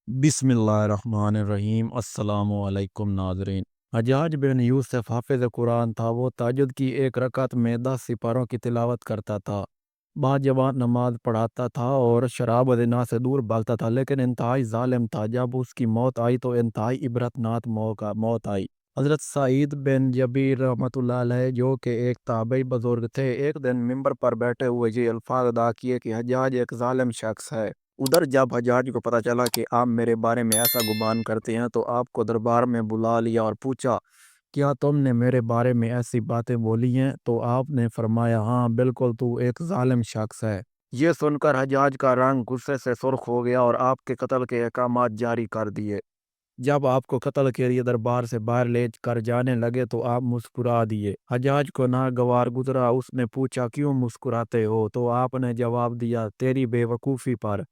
बिस्मिल्लाहिर्रहमानिर्रहीम। अस्सलाम वालेकुम नाज़रीन। हज्जाज बिन यूसुफ हाफिज़ कुरान था। वो तहज्जुद की एक रकात में 10 सिपारों की तिलावत करता था। बाजमात नमाज पढ़ाता था और शराब व ज़िना से दूर भागता था, लेकिन इंतहाई जालिम था। जब उसकी मौत आई तो इंतहाई इबरतनाक मौत आई। हज़रत सईद बिन जबीर रहमतुल्लाह अलैह, जो कि एक ताबई बुजुर्ग थे, एक दिन मिंबर पर बैठे हुए ये अल्फाज अदा किए कि हज्जाज एक जालिम शख्स है। उधर जब हज्जाज को पता चला कि आप मेरे बारे में ऐसा गुमान करते हैं, तो आपको दरबार में बुला लिया और पूछा, क्या तुमने मेरे बारे में ऐसी बातें बोली हैं? तो आपने फरमाया, हाँ बिल्कुल, तू एक जालिम शख्स है। ये सुनकर हज्जाज का रंग गुस्से से सुर्ख हो गया और आपके कत्ल के अहकामात जारी कर दिए। जब आपको कत्ल के लिए दरबार से बाहर ले कर जाने लगे तो आप मुस्कुरा दिए। हज्जाज को नागवार गुजरा। उसने पूछा, क्यों मुस्कुराते हो? तो आपने जवाब दिया, तेरी बेवकूफ़ी पर,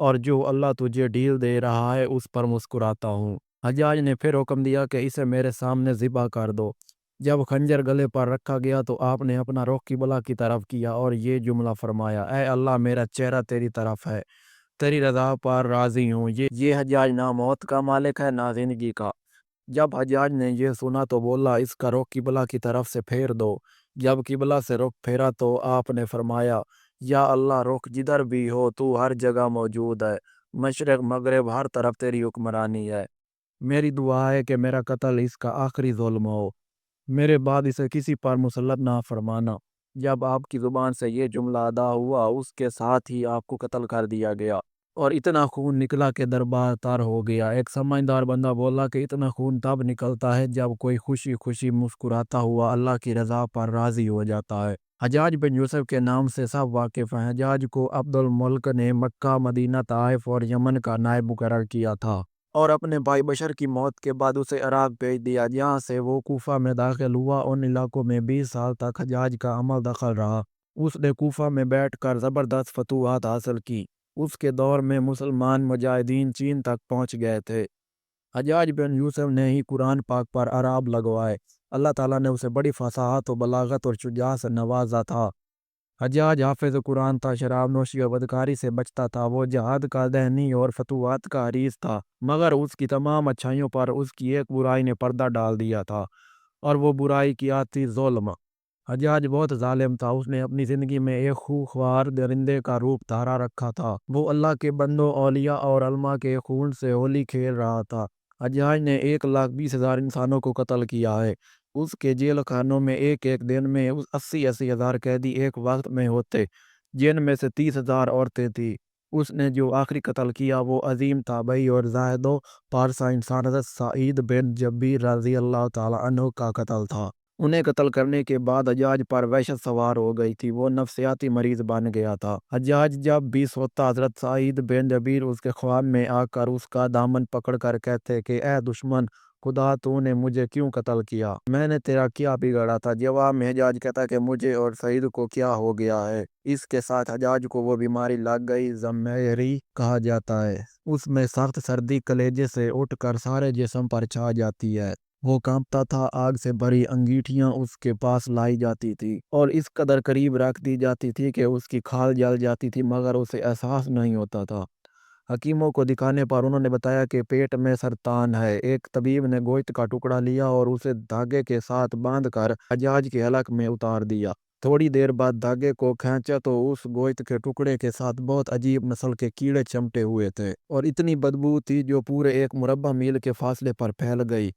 और जो अल्लाह तुझे ढील दे रहा है उस पर मुस्कुराता हूँ। हज्जाज ने फिर हुक्म दिया कि इसे मेरे सामने ज़िबा कर दो। जब खंजर गले पर रखा गया तो आपने अपना रुख किबला की तरफ किया और ये जुमला फरमाया, ऐ अल्लाह, मेरा चेहरा तेरी तरफ है, तेरी रज़ा पर राज़ी हूँ। ये हज्जाज ना मौत का मालिक है ना ज़िंदगी का। जब हज्जाज ने ये सुना तो बोला, इसका रुख किबला की तरफ से फेर दो। जब किबला से रुख फेरा तो आपने फरमाया, या अल्लाह, रुख जिधर भी हो तू हर जगह मौजूद है। मशरक़ मगरिब हर तरफ तेरी हुक्मरानी है। मेरी दुआ है कि मेरा कत्ल इसका आखिरी ज़ुल्म हो, मेरे बाद इसे किसी पर मुसल्लत ना फरमाना। जब आपकी ज़ुबान से ये जुमला अदा हुआ, उसके साथ ही आपको कत्ल कर दिया गया और इतना खून निकला कि दरबार तर हो गया। एक समझदार बंदा बोला कि इतना खून तब निकलता है जब कोई खुशी खुशी मुस्कुराता हुआ अल्लाह की रज़ा पर राज़ी हो जाता है। हज्जाज बिन यूसुफ के नाम से सब वाकिफ़ हैं। हज्जाज को अब्दुल मुल्क ने मक्का, मदीना, ताइफ और यमन का नायब मुकर्रर किया था और अपने भाई बशर की मौत के बाद उसे इराक भेज दिया, जहाँ से वो कूफा में दाखिल हुआ। उन इलाकों में 20 साल तक हज्जाज का अमल दखल रहा। उसने कूफा में बैठकर ज़बरदस्त फतूहात हासिल की। उसके दौर में मुसलमान मुजाहिदीन चीन तक पहुंच गए थे। हज्जाज बिन यूसुफ ने ही कुरान पाक पर अराब लगवाए। अल्लाह ताला ने उसे बड़ी फसाहत और बलागत और शुजाअत से नवाजा था। हज्जाज हाफिज़ कुरान था, शराब नोशी और बदकारी से बचता था। वो जहाद का दहनी और फतूहात का हरीस था, मगर उसकी तमाम अच्छाइयों पर उसकी एक बुराई ने पर्दा डाल दिया था, और वो बुराई की आती ज़ुल्म। हज्जाज बहुत जालिम था। उसने अपनी ज़िंदगी में एक खूंखार दरिंदे का रूप धारा रखा था। वो अल्लाह के बंदों, औलिया और अल्मा के खून से होली खेल रहा था। हज्जाज ने 1,20,000 इंसानों को कत्ल किया है। उसके जेल खानों में एक एक दिन में उस 80-80 हज़ार कैदी एक वक्त में होते, जिनमें से 30,000 औरतें थी। उसने जो आखिरी कत्ल किया वो अजीम ताबई और जाहिदो पारसा इंसान हज़रत सईद बिन जबीर रज़ी अल्लाह ताला अन्हु का कत्ल था। उन्हें कत्ल करने के बाद हज्जाज पर वहशत सवार हो गई थी। वो नफ्सियाती मरीज बन गया था। हज्जाज जब भी सोता, हज़रत सईद बिन जबीर उसके ख्वाब में आकर उसका दामन पकड़ कर कहते कि ए दुश्मन खुदा, तूने मुझे क्यों कत्ल किया? मैंने तेरा क्या बिगाड़ा था? जवाब में हज्जाज कहता कि मुझे और सईद को क्या हो गया है। इसके साथ हज्जाज को वो बीमारी लग गई, ज़म्मेरी कहा जाता है। उसमें सख्त सर्दी कलेजे से उठकर सारे जिस्म पर छा जाती है। वो कांपता था। आग से भरी अंगीठियां उसके पास लाई जाती थी और इस कदर करीब रख दी जाती थी कि उसकी खाल जल जाती थी, मगर उसे एहसास नहीं होता था। हकीमों को दिखाने पर उन्होंने बताया कि पेट में सरतान है। एक तबीब ने गोश्त का टुकड़ा लिया और उसे धागे के साथ बांधकर हज्जाज के हलक में उतार दिया। थोड़ी देर बाद धागे को खींचा तो उस गोश्त के टुकड़े के साथ बहुत अजीब नस्ल के कीड़े चमटे हुए थे और इतनी बदबू थी जो पूरे एक मुरब्बा मील के फासले पर फैल गई।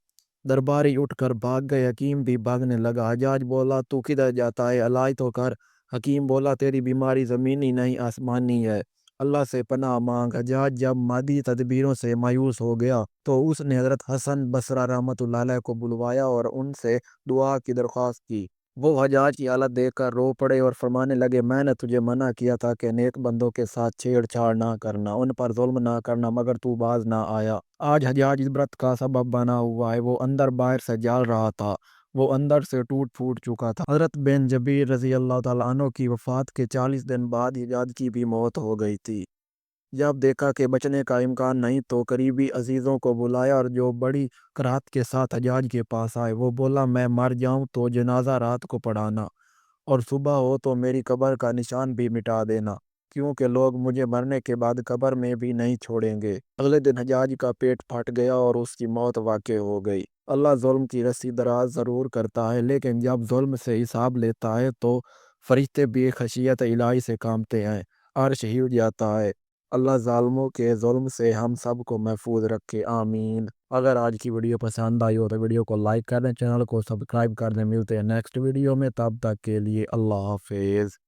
दरबारी उठकर भाग गए। हकीम भी भागने लगा। हज्जाज बोला, तू किधर जाता है? इलाज तो कर। हकीम बोला, तेरी बीमारी ज़मीनी नहीं आसमानी है, अल्लाह से पनाह मांग। हज्जाज जब मादी तदबीरों से मायूस हो गया तो उसने हज़रत हसन बसरा रहमतुल्लाह अलैह को बुलवाया और उनसे दुआ की दरख्वास्त की। वो हज्जाज की हालत देखकर रो पड़े और फरमाने लगे, मैंने तुझे मना किया था कि नेक बंदों के साथ छेड़छाड़ ना करना, उन पर जुल्म ना करना, मगर तू बाज ना आया। आज हज्जाज इबरत का सबब बना हुआ है। वो अंदर बाहर से जल रहा था। वो अंदर से टूट फूट चुका था। हज़रत बिन जबीर रज़ी अल्लाह ताला अन्हु की वफ़ात के 40 दिन बाद हज्जाज की भी मौत हो गई थी। जब देखा कि बचने का इम्कान नहीं तो करीबी अजीज़ों को बुलाया और जो बड़ी कराहत के साथ हज्जाज के पास आए। वो बोला, मैं मर जाऊं तो जनाजा रात को पढ़ाना और सुबह हो तो मेरी कब्र का निशान भी मिटा देना। کیونکہ لوگ مجھے مرنے کے بعد قبر میں بھی نہیں چھوڑیں گے۔ اگلے دن حجاج کا پیٹ پھٹ گیا اور اس کی موت واقع ہو گئی۔ اللہ ظلم کی رسی دراز ضرور کرتا ہے، لیکن جب ظلم سے حساب لیتا ہے تو فرشتے بھی خشیت الہی سے کامتے ہیں، عرش ہل جاتا ہے۔ اللہ ظالموں کے ظلم سے ہم سب کو محفوظ رکھے، آمین۔ اگر آج کی ویڈیو پسند آئی ہو تو ویڈیو کو لائک کر دیں، چینل کو سبسکرائب کر دیں۔ ملتے ہیں نیکسٹ ویڈیو میں، تب تک کے لیے اللہ حافظ۔